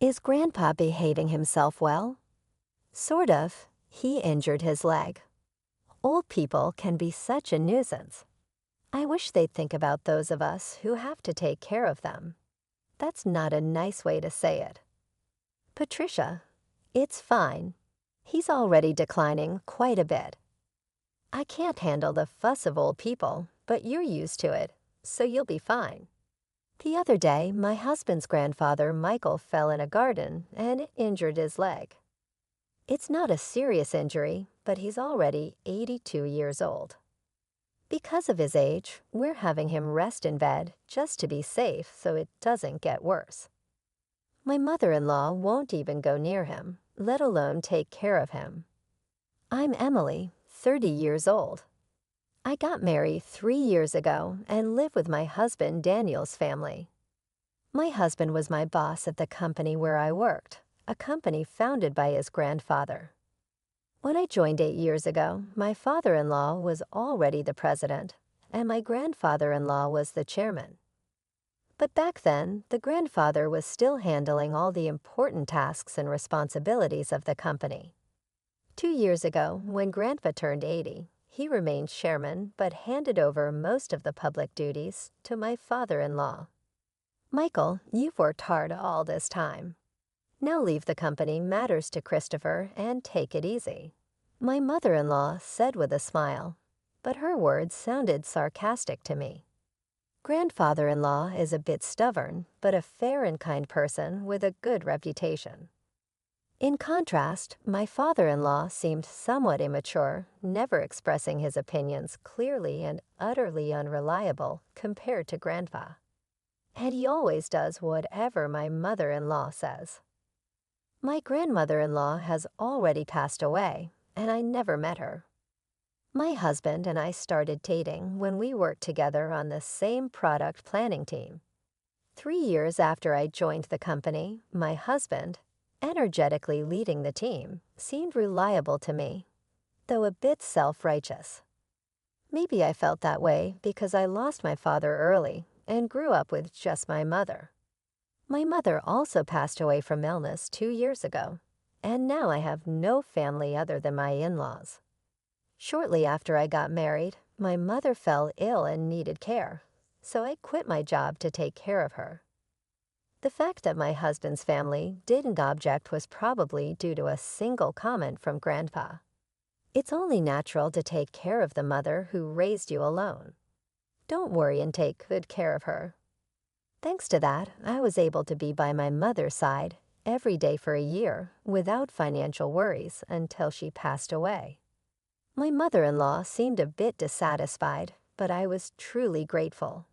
Is Grandpa behaving himself well? Sort of. He injured his leg. Old people can be such a nuisance. I wish they'd think about those of us who have to take care of them. That's not a nice way to say it. Patricia, it's fine. He's already declining quite a bit. I can't handle the fuss of old people, but you're used to it, so you'll be fine. The other day, my husband's grandfather, Michael, fell in a garden and injured his leg. It's not a serious injury, but he's already 82 years old. Because of his age, we're having him rest in bed just to be safe so it doesn't get worse. My mother-in-law won't even go near him, let alone take care of him. I'm Emily, 30 years old. I got married 3 years ago and live with my husband Daniel's family. My husband was my boss at the company where I worked, a company founded by his grandfather. When I joined 8 years ago, my father-in-law was already the president, and my grandfather-in-law was the chairman. But back then, the grandfather was still handling all the important tasks and responsibilities of the company. 2 years ago, when Grandpa turned 80, he remained chairman but handed over most of the public duties to my father-in-law. Michael, you've worked hard all this time. Now leave the company matters to Christopher and take it easy. My mother-in-law said with a smile, but her words sounded sarcastic to me. Grandfather-in-law is a bit stubborn, but a fair and kind person with a good reputation. In contrast, my father-in-law seemed somewhat immature, never expressing his opinions clearly and utterly unreliable compared to Grandpa. And he always does whatever my mother-in-law says. My grandmother-in-law has already passed away, and I never met her. My husband and I started dating when we worked together on the same product planning team. 3 years after I joined the company, my husband, energetically leading the team, seemed reliable to me, though a bit self-righteous. Maybe I felt that way because I lost my father early and grew up with just my mother. My mother also passed away from illness 2 years ago, and now I have no family other than my in-laws. Shortly after I got married, my mother fell ill and needed care, so I quit my job to take care of her. The fact that my husband's family didn't object was probably due to a single comment from Grandpa. It's only natural to take care of the mother who raised you alone. Don't worry and take good care of her. Thanks to that, I was able to be by my mother's side every day for a year without financial worries until she passed away. My mother-in-law seemed a bit dissatisfied, but I was truly grateful.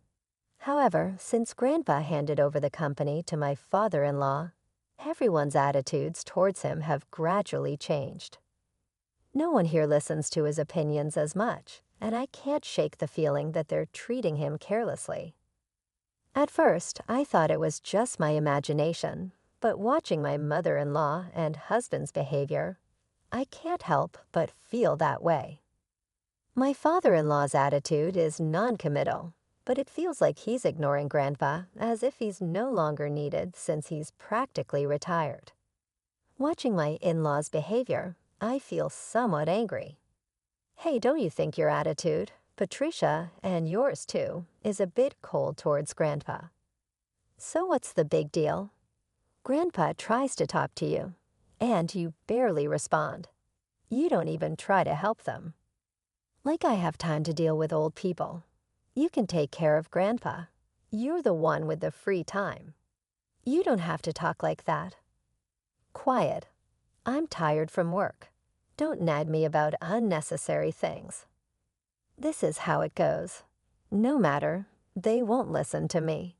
However, since Grandpa handed over the company to my father-in-law, everyone's attitudes towards him have gradually changed. No one here listens to his opinions as much, and I can't shake the feeling that they're treating him carelessly. At first, I thought it was just my imagination, but watching my mother-in-law and husband's behavior, I can't help but feel that way. My father-in-law's attitude is non-committal, but it feels like he's ignoring Grandpa as if he's no longer needed since he's practically retired. Watching my in-laws' behavior, I feel somewhat angry. Hey, don't you think your attitude, Patricia, and yours too, is a bit cold towards Grandpa? So what's the big deal? Grandpa tries to talk to you, and you barely respond. You don't even try to help them. Like I have time to deal with old people. You can take care of Grandpa. You're the one with the free time. You don't have to talk like that. Quiet. I'm tired from work. Don't nag me about unnecessary things. This is how it goes. No matter, they won't listen to me.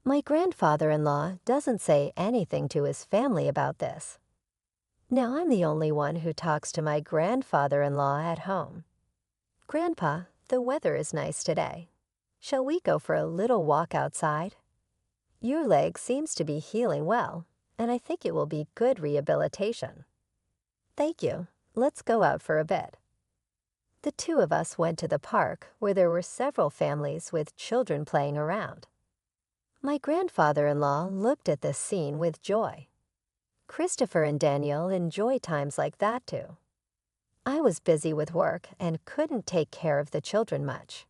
My grandfather-in-law doesn't say anything to his family about this. Now I'm the only one who talks to my grandfather-in-law at home. Grandpa, the weather is nice today. Shall we go for a little walk outside? Your leg seems to be healing well, and I think it will be good rehabilitation. Thank you. Let's go out for a bit. The two of us went to the park where there were several families with children playing around. My grandfather-in-law looked at this scene with joy. Christopher and Daniel enjoy times like that too. I was busy with work and couldn't take care of the children much.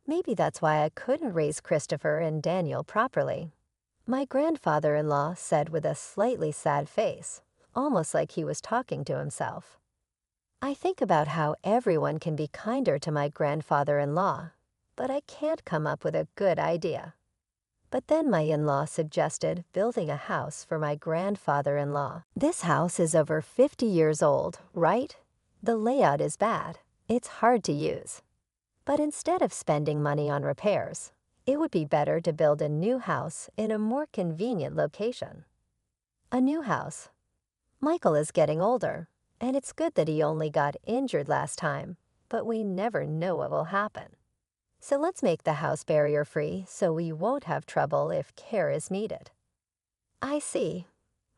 Maybe that's why I couldn't raise Christopher and Daniel properly. My grandfather-in-law said with a slightly sad face, almost like he was talking to himself. I think about how everyone can be kinder to my grandfather-in-law, but I can't come up with a good idea. But then my in-law suggested building a house for my grandfather-in-law. This house is over 50 years old, right? The layout is bad. It's hard to use. But instead of spending money on repairs, it would be better to build a new house in a more convenient location. A new house. Michael is getting older, and it's good that he only got injured last time, but we never know what will happen. So let's make the house barrier-free so we won't have trouble if care is needed. I see.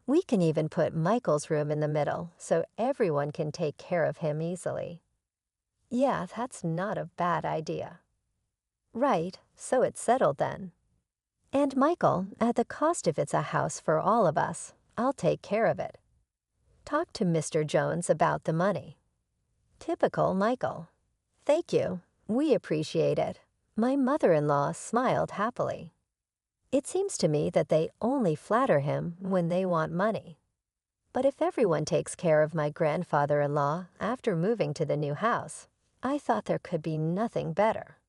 We can even put Michael's room in the middle so everyone can take care of him easily. Yeah, that's not a bad idea. Right, so it's settled then. And Michael, at the cost if it's a house for all of us, I'll take care of it. Talk to Mr. Jones about the money. Typical Michael. Thank you. We appreciate it. My mother-in-law smiled happily. It seems to me that they only flatter him when they want money. But if everyone takes care of my grandfather-in-law after moving to the new house, I thought there could be nothing better.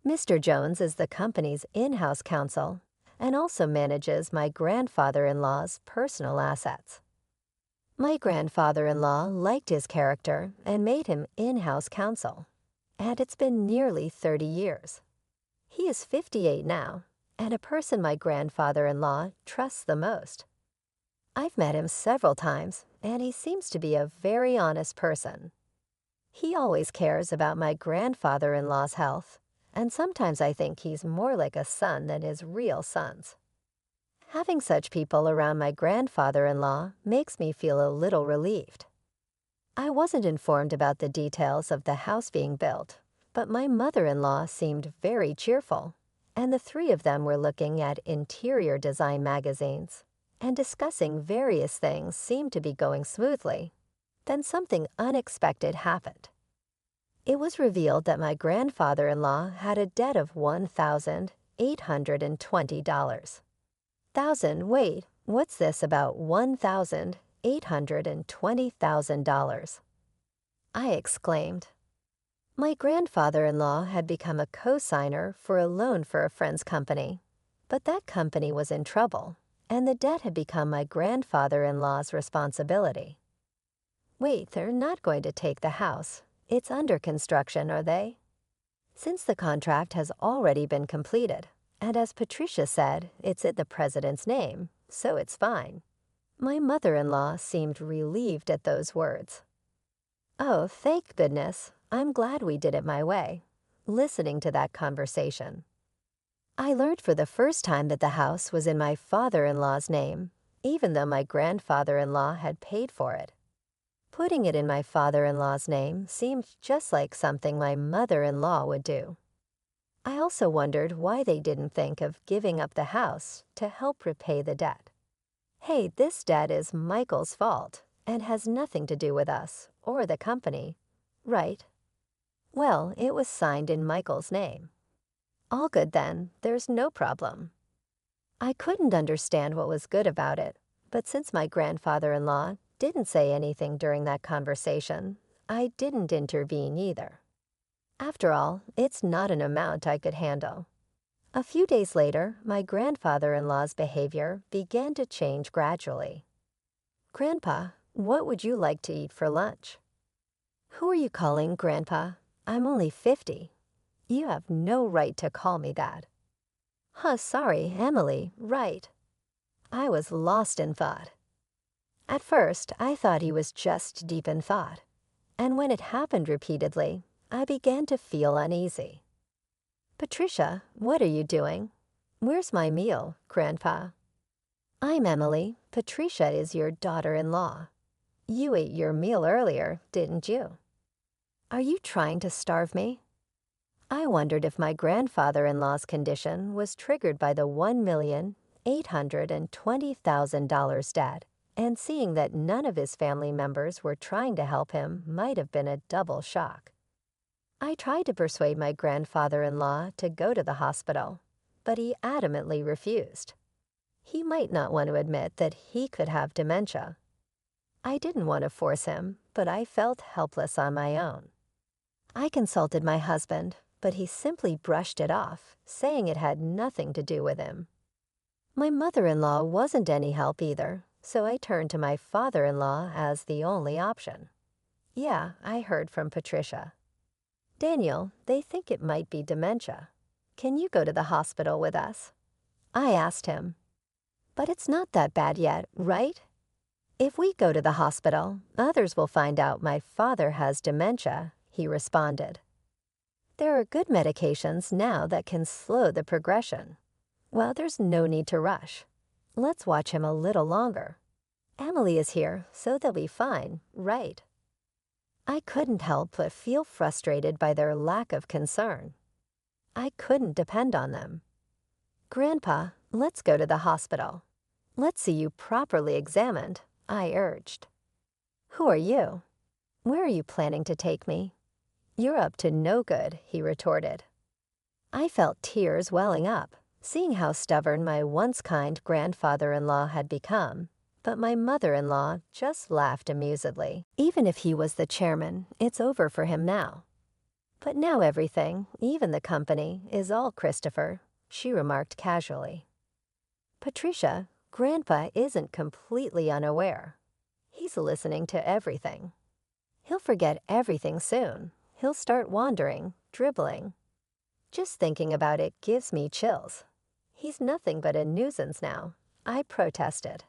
Mr. Jones is the company's in-house counsel and also manages my grandfather-in-law's personal assets. My grandfather-in-law liked his character and made him in-house counsel, and it's been nearly 30 years. He is 58 now, and a person my grandfather-in-law trusts the most. I've met him several times, and he seems to be a very honest person. He always cares about my grandfather-in-law's health, and sometimes I think he's more like a son than his real sons. Having such people around my grandfather-in-law makes me feel a little relieved. I wasn't informed about the details of the house being built, but my mother-in-law seemed very cheerful, and the three of them were looking at interior design magazines, and discussing various things seemed to be going smoothly. Then something unexpected happened. It was revealed that my grandfather-in-law had a debt of $1,820. Wait, what's this about $1,820,000? I exclaimed. My grandfather-in-law had become a co-signer for a loan for a friend's company, but that company was in trouble, and the debt had become my grandfather-in-law's responsibility. Wait, they're not going to take the house. It's under construction, are they? Since the contract has already been completed, and as Patricia said, it's in the president's name, so it's fine. My mother-in-law seemed relieved at those words. Oh, thank goodness. I'm glad we did it my way, listening to that conversation. I learned for the first time that the house was in my father-in-law's name, even though my grandfather-in-law had paid for it. Putting it in my father-in-law's name seemed just like something my mother-in-law would do. I also wondered why they didn't think of giving up the house to help repay the debt. Hey, this debt is Michael's fault and has nothing to do with us or the company, right? Well, it was signed in Michael's name. All good then, there's no problem. I couldn't understand what was good about it, but since my grandfather-in-law didn't say anything during that conversation, I didn't intervene either. After all, it's not an amount I could handle. A few days later, my grandfather-in-law's behavior began to change gradually. Grandpa, what would you like to eat for lunch? Who are you calling Grandpa? I'm only 50. You have no right to call me that. Sorry, Emily, right. I was lost in thought. At first, I thought he was just deep in thought, and when it happened repeatedly, I began to feel uneasy. Patricia, what are you doing? Where's my meal, Grandpa? I'm Emily. Patricia is your daughter-in-law. You ate your meal earlier, didn't you? Are you trying to starve me? I wondered if my grandfather-in-law's condition was triggered by the $1,820,000 debt, and seeing that none of his family members were trying to help him might have been a double shock. I tried to persuade my grandfather-in-law to go to the hospital, but he adamantly refused. He might not want to admit that he could have dementia. I didn't want to force him, but I felt helpless on my own. I consulted my husband, but he simply brushed it off, saying it had nothing to do with him. My mother-in-law wasn't any help either, so I turned to my father-in-law as the only option. Yeah, I heard from Patricia. "Daniel, they think it might be dementia. Can you go to the hospital with us?" I asked him. "But it's not that bad yet, right?" "If we go to the hospital, others will find out my father has dementia," he responded. "There are good medications now that can slow the progression. Well, there's no need to rush. Let's watch him a little longer. Emily is here, so they'll be fine, right?" I couldn't help but feel frustrated by their lack of concern. I couldn't depend on them. "Grandpa, let's go to the hospital. Let's see you properly examined," I urged. "Who are you? Where are you planning to take me?" "You're up to no good," he retorted. I felt tears welling up, seeing how stubborn my once kind grandfather-in-law had become, but my mother-in-law just laughed amusedly. Even if he was the chairman, it's over for him now. "But now everything, even the company, is all Christopher," she remarked casually. "Patricia, Grandpa isn't completely unaware. He's listening to everything. He'll forget everything soon. He'll start wandering, dribbling. Just thinking about it gives me chills. He's nothing but a nuisance now," I protested.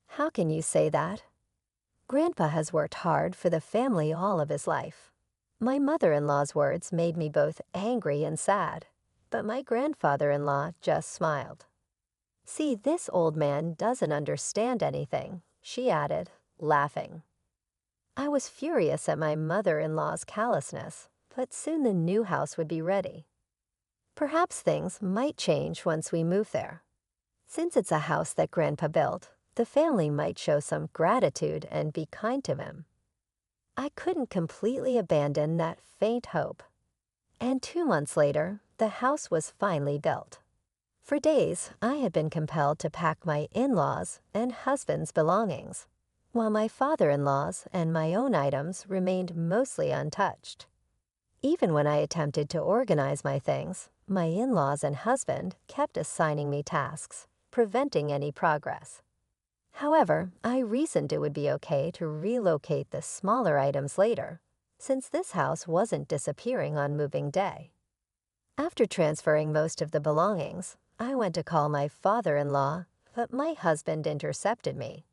"How can you say that? Grandpa has worked hard for the family all of his life." My mother-in-law's words made me both angry and sad, but my grandfather-in-law just smiled. "See, this old man doesn't understand anything," she added, laughing. I was furious at my mother-in-law's callousness, but soon the new house would be ready. Perhaps things might change once we move there. Since it's a house that Grandpa built, the family might show some gratitude and be kind to him. I couldn't completely abandon that faint hope. And 2 months later, the house was finally built. For days, I had been compelled to pack my in-laws' and husband's belongings, while my father-in-law's and my own items remained mostly untouched. Even when I attempted to organize my things, my in-laws and husband kept assigning me tasks, preventing any progress. However, I reasoned it would be okay to relocate the smaller items later, since this house wasn't disappearing on moving day. After transferring most of the belongings, I went to call my father-in-law, but my husband intercepted me.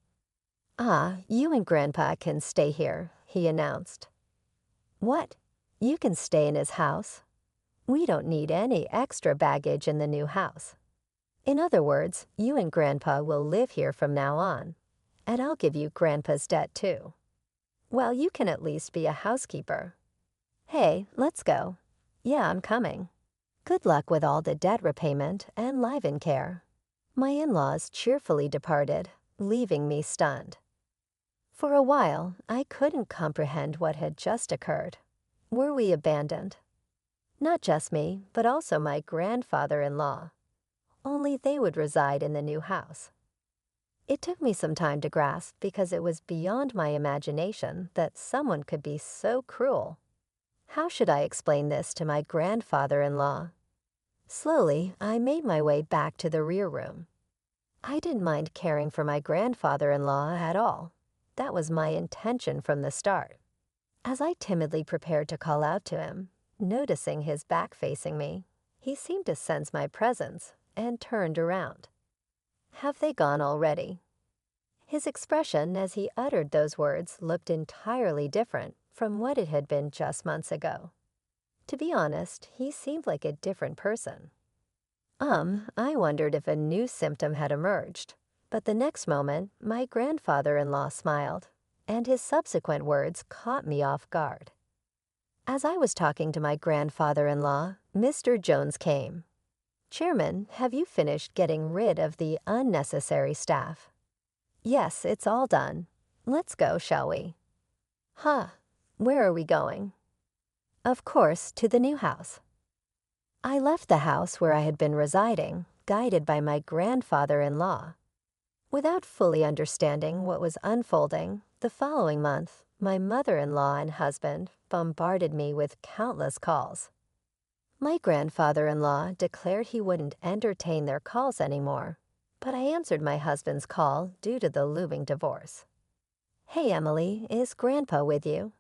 "Ah, you and Grandpa can stay here," he announced. "What? You can stay in his house? We don't need any extra baggage in the new house. In other words, you and Grandpa will live here from now on, and I'll give you Grandpa's debt too. Well, you can at least be a housekeeper. Hey, let's go." "Yeah, I'm coming." Good luck with all the debt repayment and live-in care. My in-laws cheerfully departed, leaving me stunned. For a while, I couldn't comprehend what had just occurred. Were we abandoned? Not just me, but also my grandfather-in-law. Only they would reside in the new house. It took me some time to grasp because it was beyond my imagination that someone could be so cruel. How should I explain this to my grandfather-in-law? Slowly, I made my way back to the rear room. I didn't mind caring for my grandfather-in-law at all. That was my intention from the start. As I timidly prepared to call out to him, noticing his back facing me, he seemed to sense my presence and turned around. "Have they gone already?" His expression as he uttered those words looked entirely different from what it had been just months ago. To be honest, he seemed like a different person. I wondered if a new symptom had emerged, but the next moment my grandfather-in-law smiled, and his subsequent words caught me off guard. As I was talking to my grandfather-in-law, Mr. Jones came. "Chairman, have you finished getting rid of the unnecessary staff?" "Yes, it's all done. Let's go, shall we?" "Huh. Where are we going?" "Of course, to the new house." I left the house where I had been residing, guided by my grandfather-in-law. Without fully understanding what was unfolding, the following month, my mother-in-law and husband bombarded me with countless calls. My grandfather-in-law declared he wouldn't entertain their calls anymore, but I answered my husband's call due to the looming divorce. "Hey, Emily, is Grandpa with you?"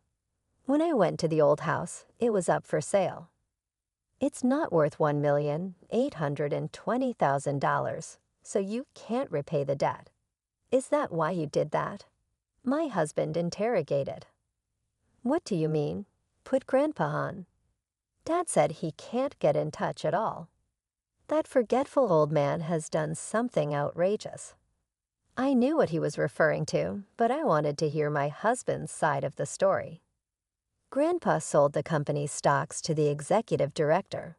When I went to the old house, it was up for sale. "It's not worth $1,820,000, so you can't repay the debt. Is that why you did that?" My husband interrogated. "What do you mean? Put Grandpa on." "Dad said he can't get in touch at all. That forgetful old man has done something outrageous." I knew what he was referring to, but I wanted to hear my husband's side of the story. Grandpa sold the company's stocks to the executive director.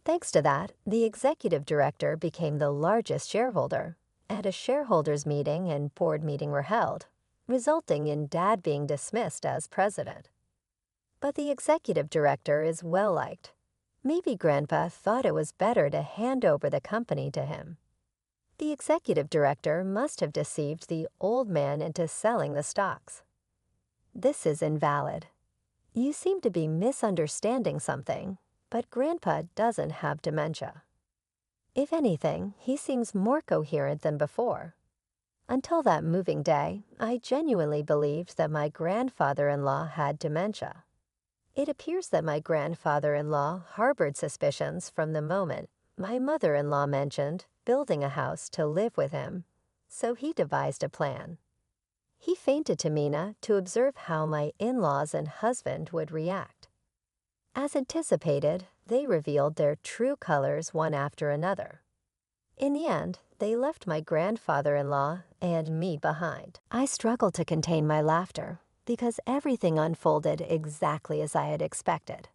Thanks to that, the executive director became the largest shareholder, and a shareholders' meeting and board meeting were held, resulting in Dad being dismissed as president. But the executive director is well-liked. Maybe Grandpa thought it was better to hand over the company to him. The executive director must have deceived the old man into selling the stocks. This is invalid. You seem to be misunderstanding something, but Grandpa doesn't have dementia. If anything, he seems more coherent than before. Until that moving day, I genuinely believed that my grandfather-in-law had dementia. It appears that my grandfather-in-law harbored suspicions from the moment my mother-in-law mentioned building a house to live with him, so he devised a plan. He fainted to Mina to observe how my in-laws and husband would react. As anticipated, they revealed their true colors one after another. In the end, they left my grandfather-in-law and me behind. I struggled to contain my laughter because everything unfolded exactly as I had expected.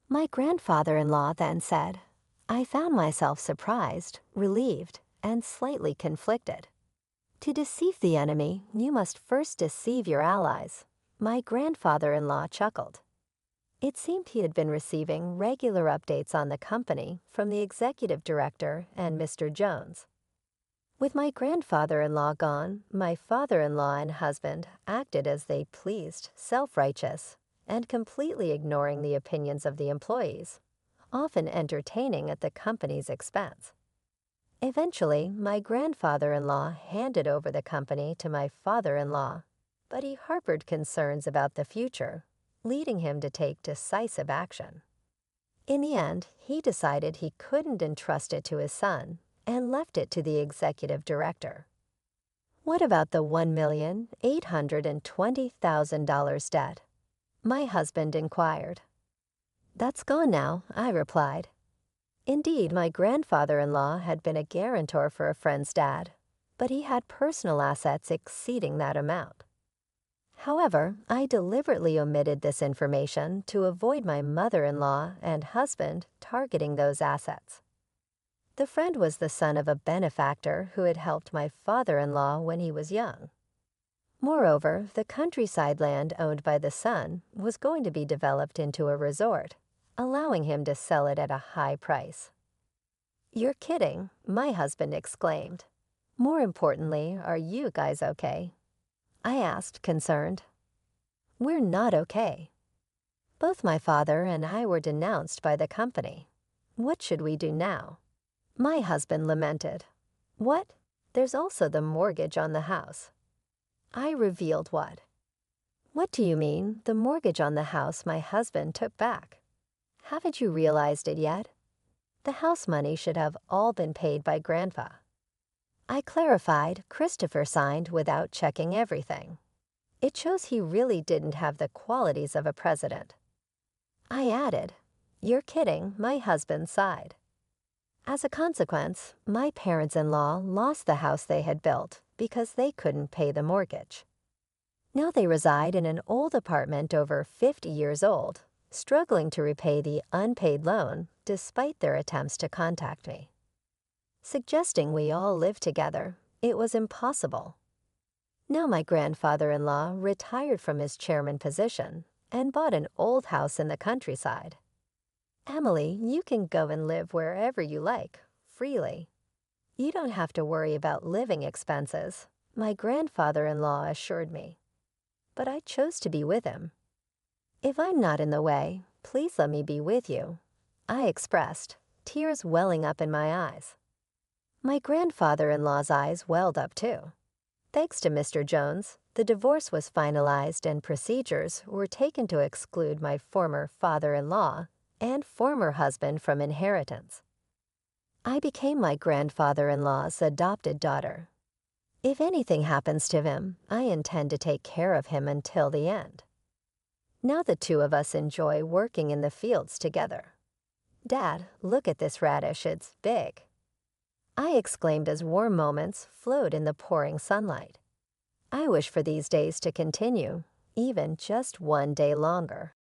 My grandfather-in-law then said, "I found myself surprised, relieved, and slightly conflicted. To deceive the enemy, you must first deceive your allies." My grandfather-in-law chuckled. It seemed he had been receiving regular updates on the company from the executive director and Mr. Jones. With my grandfather-in-law gone, my father-in-law and husband acted as they pleased, self-righteous, and completely ignoring the opinions of the employees, often entertaining at the company's expense. Eventually, my grandfather-in-law handed over the company to my father-in-law, but he harbored concerns about the future, leading him to take decisive action. In the end, he decided he couldn't entrust it to his son and left it to the executive director. "What about the $1,820,000 debt?" my husband inquired. "That's gone now," I replied. Indeed, my grandfather-in-law had been a guarantor for a friend's dad, but he had personal assets exceeding that amount. However, I deliberately omitted this information to avoid my mother-in-law and husband targeting those assets. The friend was the son of a benefactor who had helped my father-in-law when he was young. Moreover, the countryside land owned by the son was going to be developed into a resort, allowing him to sell it at a high price. "You're kidding," my husband exclaimed. "More importantly, are you guys okay?" I asked, concerned. "We're not okay. Both my father and I were denounced by the company. What should we do now?" My husband lamented. "What? There's also the mortgage on the house." I revealed what. "What do you mean, the mortgage on the house my husband took back? Haven't you realized it yet? The house money should have all been paid by Grandpa." I clarified Christopher signed without checking everything. It shows he really didn't have the qualities of a president. I added, "You're kidding," my husband sighed. As a consequence, my parents-in-law lost the house they had built because they couldn't pay the mortgage. Now they reside in an old apartment over 50 years old, struggling to repay the unpaid loan despite their attempts to contact me. Suggesting we all live together, it was impossible. Now my grandfather-in-law retired from his chairman position and bought an old house in the countryside. Emily, you can go and live wherever you like, freely. You don't have to worry about living expenses, my grandfather-in-law assured me. But I chose to be with him. If I'm not in the way, please let me be with you, I expressed, tears welling up in my eyes. My grandfather-in-law's eyes welled up too. Thanks to Mr. Jones, the divorce was finalized and procedures were taken to exclude my former father-in-law and former husband from inheritance. I became my grandfather-in-law's adopted daughter. If anything happens to him, I intend to take care of him until the end. Now the two of us enjoy working in the fields together. Dad, look at this radish, it's big, I exclaimed as warm moments flowed in the pouring sunlight. I wish for these days to continue, even just one day longer.